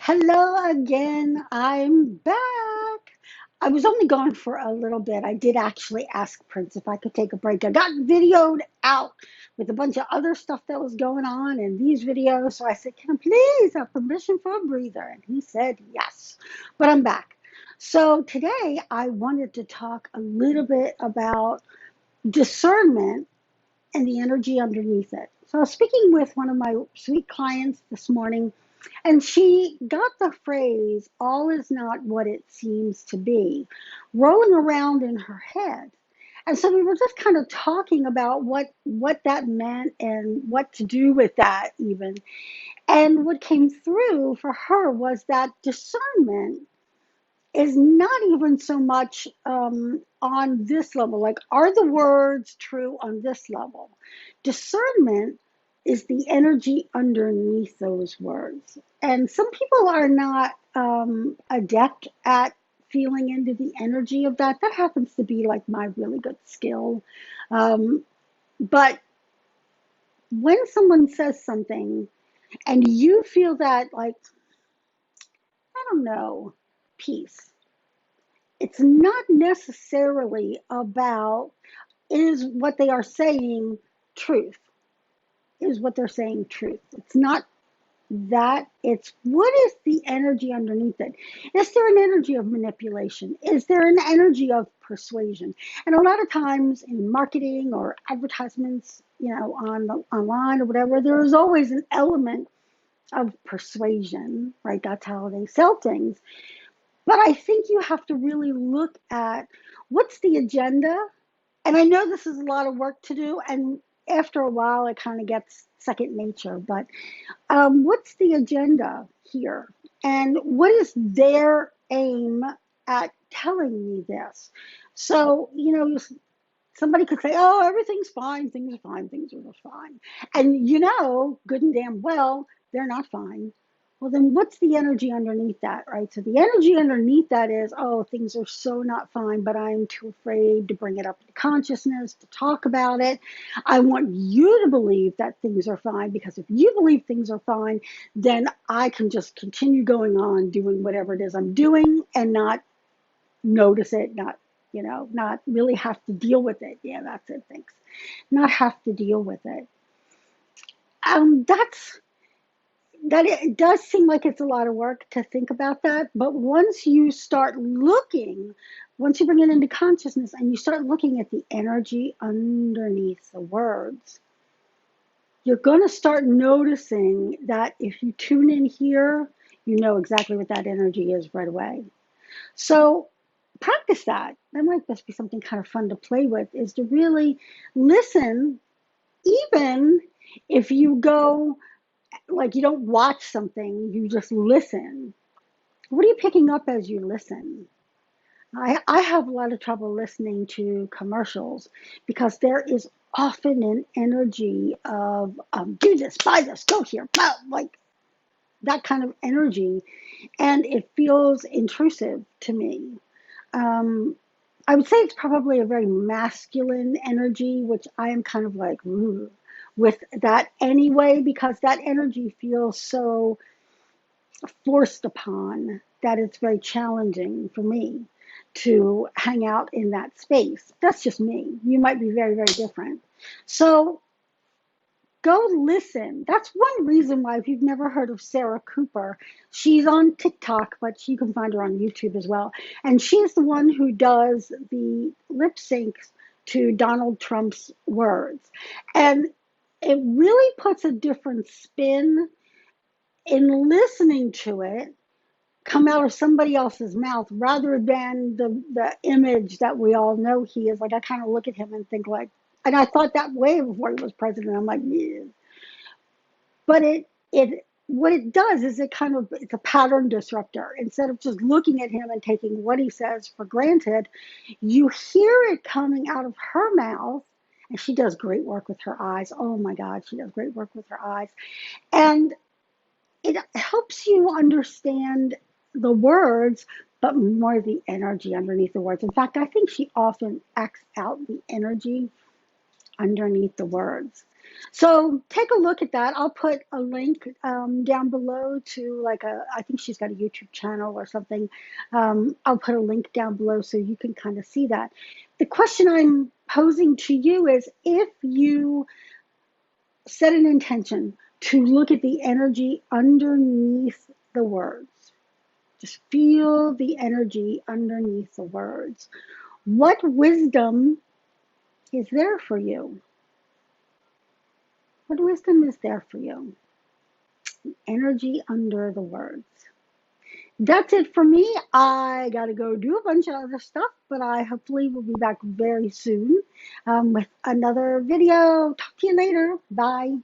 Hello again. I'm back. I was only gone for a little bit. I did actually ask Prince if I could take a break. I got videoed out with a bunch of other stuff that was going on in these videos. So I said, "Can I please have permission for a breather?" And he said yes. But I'm back. So today I wanted to talk a little bit about discernment and the energy underneath it. So I was speaking with one of my sweet clients this morning, and she got the phrase, all is not what it seems to be, rolling around in her head. And so we were just kind of talking about what that meant and what to do with that even. And what came through for her was that discernment is not even so much on this level. Like, are the words true on this level? Discernment is the energy underneath those words. And some people are not adept at feeling into the energy of that. That happens to be like my really good skill. Um, but when someone says something and you feel that, like, I don't know, peace, it's not necessarily about is what they are saying truth, is what they're saying truth. It's not that, it's what is the energy underneath it. Is there an energy of manipulation? Is there an energy of persuasion? And a lot of times in marketing or advertisements, online or whatever, there is always an element of persuasion, right? That's how they sell things. But I think you have to really look at what's the agenda. And I know this is a lot of work to do, and after a while, it kind of gets second nature. But what's the agenda here? And what is their aim at telling me this? So, somebody could say, oh, everything's fine, things are fine, things are just fine. And good and damn well, they're not fine. Well, then what's the energy underneath that, right? So the energy underneath that is, oh, things are so not fine, but I'm too afraid to bring it up to consciousness, to talk about it. I want you to believe that things are fine, because if you believe things are fine, then I can just continue going on doing whatever it is I'm doing and not notice it, not really have to deal with it. Yeah, that's it. Thanks. Not have to deal with it. That's that. It does seem like it's a lot of work to think about that, but once you bring it into consciousness and you start looking at the energy underneath the words, you're going to start noticing that if you tune in here, you know exactly what that energy is right away. So practice that. That might just be something kind of fun to play with, is to really listen, even if you go, like, you don't watch something, you just listen. What are you picking up as you listen? I have a lot of trouble listening to commercials because there is often an energy of do this, buy this, go here, like that kind of energy, and it feels intrusive to me. Um, I would say it's probably a very masculine energy, which I am kind of like, ooh, with that anyway, because that energy feels so forced upon that it's very challenging for me to hang out in that space. That's just me. You might be very, very different. So go listen. That's one reason why, if you've never heard of Sarah Cooper, she's on TikTok, but you can find her on YouTube as well. And she's the one who does the lip syncs to Donald Trump's words. And it really puts a different spin in listening to it come out of somebody else's mouth rather than the image that we all know he is. Like, I kind of look at him and think, like, and I thought that way before he was president. I'm like, yeah. But it what it does is it's a pattern disruptor. Instead of just looking at him and taking what he says for granted, you hear it coming out of her mouth. And she does great work with her eyes. Oh my God, she does great work with her eyes. And it helps you understand the words, but more the energy underneath the words. In fact, I think she often acts out the energy underneath the words. So take a look at that. I'll put a link down below to like I think she's got a YouTube channel or something. I'll put a link down below so you can kind of see that. The question I'm posing to you is, if you set an intention to look at the energy underneath the words, just feel the energy underneath the words. What wisdom is there for you? What wisdom is there for you? Energy under the words. That's it for me. I got to go do a bunch of other stuff, but I hopefully will be back very soon with another video. Talk to you later. Bye.